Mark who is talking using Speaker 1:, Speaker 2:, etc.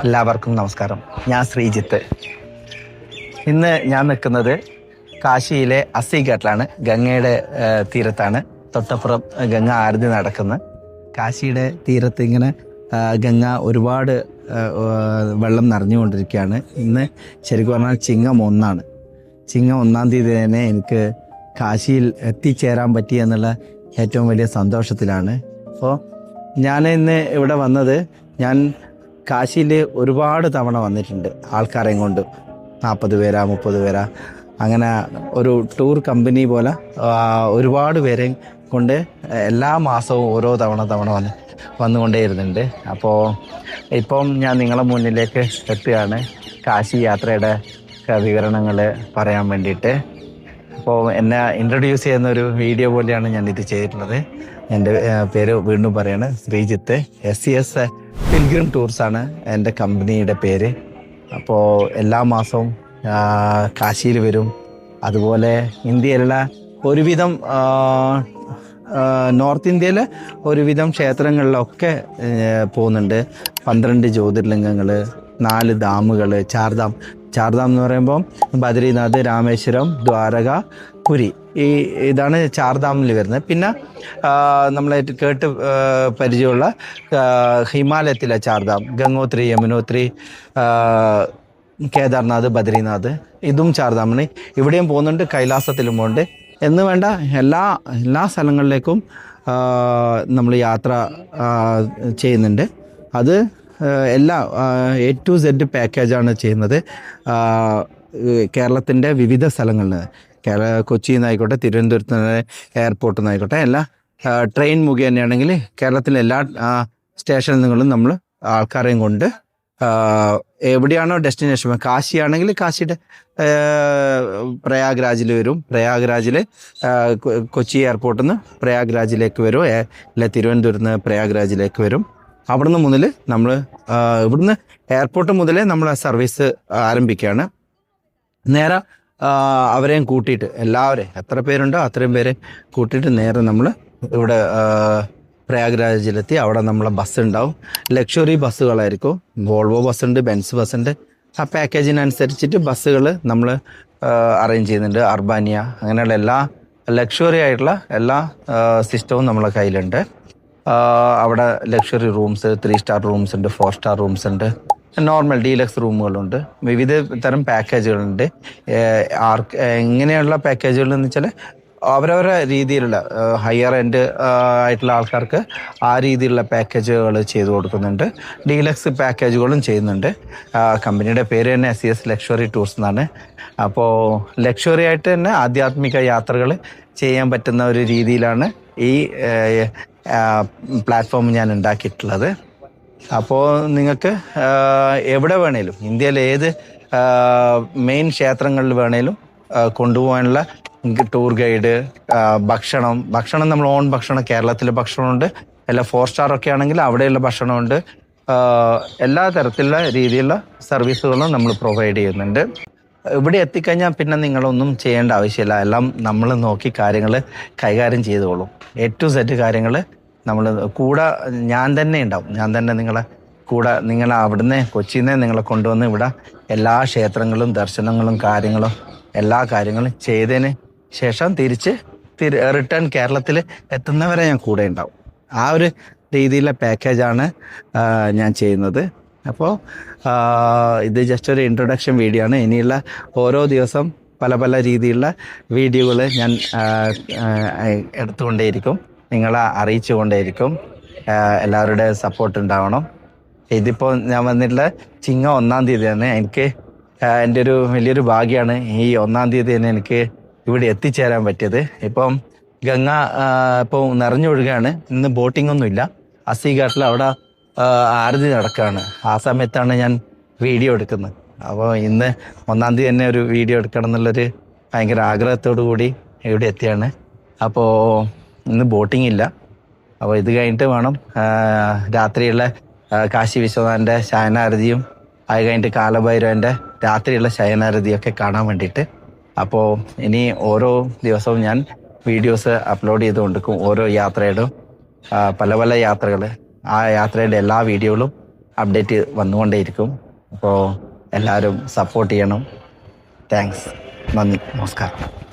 Speaker 1: എല്ലാവർക്കും നമസ്കാരം. ഞാൻ ശ്രീജിത്ത്. ഇന്ന് ഞാൻ നിൽക്കുന്നത് കാശിയിലെ അസിഘാട്ടിലാണ്. ഗംഗയുടെ തീരത്താണ്. തൊട്ടപ്പുറം ഗംഗ ആരതി നടക്കുന്നത്. കാശിയുടെ തീരത്ത് ഇങ്ങനെ ഗംഗ ഒരുപാട് വെള്ളം നിറഞ്ഞുകൊണ്ടിരിക്കുകയാണ്. ഇന്ന് ശരിക്കും പറഞ്ഞാൽ ചിങ്ങം 1 ചിങ്ങം 1 തീയതി തന്നെ എനിക്ക് കാശിയിൽ എത്തിച്ചേരാൻ പറ്റി എന്നുള്ള ഏറ്റവും വലിയ സന്തോഷത്തിലാണ്. അപ്പോൾ ഞാൻ ഇന്ന് ഇവിടെ വന്നത്, ഞാൻ കാശിയിൽ ഒരുപാട് തവണ വന്നിട്ടുണ്ട് ആൾക്കാരെയും കൊണ്ട്. 40 പേരാ 30 പേരാ അങ്ങനെ ഒരു ടൂർ കമ്പനി പോലെ ഒരുപാട് പേരെയും കൊണ്ട് എല്ലാ മാസവും ഓരോ തവണ വന്നുകൊണ്ടേയിരുന്നുണ്ട്. അപ്പോൾ ഇപ്പം ഞാൻ നിങ്ങളുടെ മുന്നിലേക്ക് എത്തുകയാണ് കാശി യാത്രയുടെ വിവരണങ്ങൾ പറയാൻ വേണ്ടിയിട്ട്. അപ്പോൾ എന്നെ ഇൻട്രൊഡ്യൂസ് ചെയ്യുന്ന ഒരു വീഡിയോ പോലെയാണ് ഞാൻ ഇത് ചെയ്തിട്ടുള്ളത്. എൻ്റെ പേര് വീണ്ടും പറയാണ്, ശ്രീജിത്ത്. SES പിൽഗ്രിം ടൂർസാണ് എൻ്റെ കമ്പനിയുടെ പേര്. അപ്പോൾ എല്ലാ മാസവും കാശിയിൽ വരും. അതുപോലെ ഇന്ത്യയിലുള്ള ഒരുവിധം നോർത്ത് ഇന്ത്യയിലെ ഒരുവിധം ക്ഷേത്രങ്ങളിലൊക്കെ പോകുന്നുണ്ട്. 12 ജ്യോതിർലിംഗങ്ങൾ, 4 ഡാമുകൾ, ചാർധാം എന്ന് പറയുമ്പോൾ ബദ്രീനാഥ്, രാമേശ്വരം, ദ്വാരക, പുരി, ഇതാണ് ചാർധാമിൽ വരുന്നത്. പിന്നെ നമ്മളെ കേട്ട് പരിചയമുള്ള ഹിമാലയത്തിലെ ചാർധാം, ഗംഗോത്രി, യമുനോത്രി, കേദാർനാഥ്, ബദ്രീനാഥ്, ഇതും ചാർധാമിന്. ഇവിടെയും പോകുന്നുണ്ട്, കൈലാസത്തിലും പോകുന്നുണ്ട്. എന്ന് വേണ്ട എല്ലാ സ്ഥലങ്ങളിലേക്കും നമ്മൾ യാത്ര ചെയ്യുന്നുണ്ട്. അത് എല്ലാ A to Z പാക്കേജാണ് ചെയ്യുന്നത്. കേരളത്തിൻ്റെ വിവിധ സ്ഥലങ്ങളിൽ, കൊച്ചിയിൽ നിന്നായിക്കോട്ടെ, തിരുവനന്തപുരത്ത് നിന്ന് എയർപോർട്ടിൽ നിന്നായിക്കോട്ടെ, എല്ലാ ട്രെയിൻ മുഖേനയാണെങ്കിൽ കേരളത്തിലെ എല്ലാ സ്റ്റേഷനിൽ നിന്നും നമ്മൾ ആൾക്കാരെയും കൊണ്ട് എവിടെയാണോ ഡെസ്റ്റിനേഷൻ, കാശിയാണെങ്കിൽ കാശിയുടെ പ്രയാഗ്രാജിൽ വരും. പ്രയാഗ്രാജിൽ കൊച്ചി എയർപോർട്ടിൽ നിന്ന് പ്രയാഗ്രാജിലേക്ക് വരും, അല്ല തിരുവനന്തപുരത്ത് നിന്ന് പ്രയാഗ്രാജിലേക്ക് വരും. അവിടുന്ന് മുതൽ നമ്മൾ ഇവിടുന്ന് എയർപോർട്ട് മുതലേ നമ്മൾ സർവീസ് ആരംഭിക്കുകയാണ്. നേരെ അവരെയും കൂട്ടിയിട്ട്, എല്ലാവരെയും എത്ര പേരുണ്ടോ അത്രയും പേരെ കൂട്ടിയിട്ട് നേരെ നമ്മൾ ഇവിടെ പ്രയാഗ്രാജിലെത്തി. അവിടെ നമ്മളെ ബസ് ഉണ്ടാവും. ലക്ഷറി ബസ്സുകളായിരിക്കും. വോൾവോ ബസ്സുണ്ട്, ബെൻസ് ബസ്സുണ്ട്. ആ പാക്കേജിനനുസരിച്ചിട്ട് ബസ്സുകൾ നമ്മൾ അറേഞ്ച് ചെയ്യുന്നുണ്ട്. അർബാനിയ, അങ്ങനെയുള്ള എല്ലാ ലക്ഷറി ആയിട്ടുള്ള എല്ലാ സിസ്റ്റവും നമ്മളെ കയ്യിലുണ്ട്. അവിടെ ലക്ഷറി റൂംസ്, 3 സ്റ്റാർ റൂംസ് ഉണ്ട്, 4 സ്റ്റാർ റൂംസ് ഉണ്ട്, നോർമൽ ഡീലക്സ് റൂമുകളുണ്ട്. വിവിധ തരം പാക്കേജുകളുണ്ട്. എങ്ങനെയുള്ള പാക്കേജുകൾ എന്ന് വെച്ചാൽ അവരവരുടെ രീതിയിലുള്ള ഹയർ എൻഡ് ആയിട്ടുള്ള ആൾക്കാർക്ക് ആ രീതിയിലുള്ള പാക്കേജുകൾ ചെയ്തു കൊടുക്കുന്നുണ്ട്. ഡീലക്സ് പാക്കേജുകളും ചെയ്യുന്നുണ്ട്. കമ്പനിയുടെ പേര് തന്നെ SES ലക്ഷറി ടൂർസ് എന്നാണ്. അപ്പോൾ ലക്ഷറി ആയിട്ട് തന്നെ ആധ്യാത്മിക യാത്രകൾ ചെയ്യാൻ പറ്റുന്ന ഒരു രീതിയിലാണ് ഈ പ്ലാറ്റ്ഫോം ഞാൻ ഉണ്ടാക്കിയിട്ടുള്ളത്. അപ്പോൾ നിങ്ങൾക്ക് എവിടെ വേണേലും, ഇന്ത്യയിലെ ഏത് മെയിൻ ക്ഷേത്രങ്ങളിൽ വേണേലും കൊണ്ടുപോകാനുള്ള ടൂർ ഗൈഡ്, ഭക്ഷണം നമ്മൾ ഓൺ ഭക്ഷണം, കേരളത്തിലെ ഭക്ഷണമുണ്ട്. അല്ല 4 സ്റ്റാർ ഒക്കെ ആണെങ്കിൽ അവിടെയുള്ള ഭക്ഷണമുണ്ട്. എല്ലാ തരത്തിലുള്ള രീതിയിലുള്ള സർവീസുകളും നമ്മൾ പ്രൊവൈഡ് ചെയ്യുന്നുണ്ട്. ഇവിടെ എത്തിക്കഴിഞ്ഞാൽ പിന്നെ നിങ്ങളൊന്നും ചെയ്യേണ്ട ആവശ്യമില്ല. എല്ലാം നമ്മൾ നോക്കി കാര്യങ്ങൾ കൈകാര്യം ചെയ്തോളും. A to Z കാര്യങ്ങൾ നമ്മൾ കൂടെ ഞാൻ തന്നെ ഉണ്ടാവും. ഞാൻ തന്നെ നിങ്ങളെ കൂടെ, നിങ്ങളെ അവിടുന്ന് കൊച്ചിയിൽ നിന്ന് നിങ്ങളെ കൊണ്ടുവന്ന് ഇവിടെ എല്ലാ ക്ഷേത്രങ്ങളും ദർശനങ്ങളും കാര്യങ്ങളും എല്ലാ കാര്യങ്ങളും ചെയ്തതിന് ശേഷം തിരിച്ച് റിട്ടേൺ കേരളത്തിൽ എത്തുന്നവരെ ഞാൻ കൂടെ ഉണ്ടാവും. ആ ഒരു രീതിയിലുള്ള പാക്കേജാണ് ഞാൻ ചെയ്യുന്നത്. അപ്പോൾ ഇത് ജസ്റ്റ് ഒരു ഇൻട്രൊഡക്ഷൻ വീഡിയോ ആണ്. ഇനിയുള്ള ഓരോ ദിവസം പല രീതിയിലുള്ള വീഡിയോകൾ ഞാൻ എടുത്തുകൊണ്ടേയിരിക്കും, നിങ്ങളെ അറിയിച്ചു കൊണ്ടേയിരിക്കും. എല്ലാവരുടെ സപ്പോർട്ട് ഉണ്ടാവണം. ഇതിപ്പോൾ ഞാൻ വന്നിട്ടുള്ള ചിങ്ങം 1 തീയതിയാണ്. എനിക്ക് എൻ്റെ ഒരു വലിയൊരു ഭാഗ്യമാണ് ഈ 1 തീയതി തന്നെ എനിക്ക് ഇവിടെ എത്തിച്ചേരാൻ പറ്റിയത്. ഇപ്പം ഗംഗ ഇപ്പോൾ നിറഞ്ഞൊഴുകയാണ്. ഇന്ന് ബോട്ടിംഗ് ഒന്നുമില്ല. അസിഘാട്ടിൽ അവിടെ ആരതി നടക്കുകയാണ്. ആ സമയത്താണ് ഞാൻ വീഡിയോ എടുക്കുന്നത്. അപ്പോൾ ഇന്ന് 1 തീയതി തന്നെ ഒരു വീഡിയോ എടുക്കണം എന്നുള്ളൊരു ഭയങ്കര ആഗ്രഹത്തോടു കൂടി ഇവിടെ എത്തിയാണ്. അപ്പോൾ ഇന്ന് ബോട്ടിംഗ് ഇല്ല. അപ്പോൾ ഇത് കഴിഞ്ഞിട്ട് വേണം രാത്രിയുള്ള കാശി വിശ്വനാഥൻ്റെ ശയനാരതിയും, അത് കഴിഞ്ഞിട്ട് കാലഭൈരവൻ്റെ രാത്രിയുള്ള ശയനാരതിയൊക്കെ കാണാൻ വേണ്ടിയിട്ട്. അപ്പോൾ ഇനി ഓരോ ദിവസവും ഞാൻ വീഡിയോസ് അപ്ലോഡ് ചെയ്തുകൊണ്ടിരിക്കും. ഓരോ യാത്രയുടെയും പല യാത്രകൾ, ആ യാത്രയുടെ എല്ലാ വീഡിയോകളും അപ്ഡേറ്റ് വന്നുകൊണ്ടേയിരിക്കും. അപ്പോൾ എല്ലാവരും സപ്പോർട്ട് ചെയ്യണം. താങ്ക്സ്. നന്ദി. നമസ്കാരം.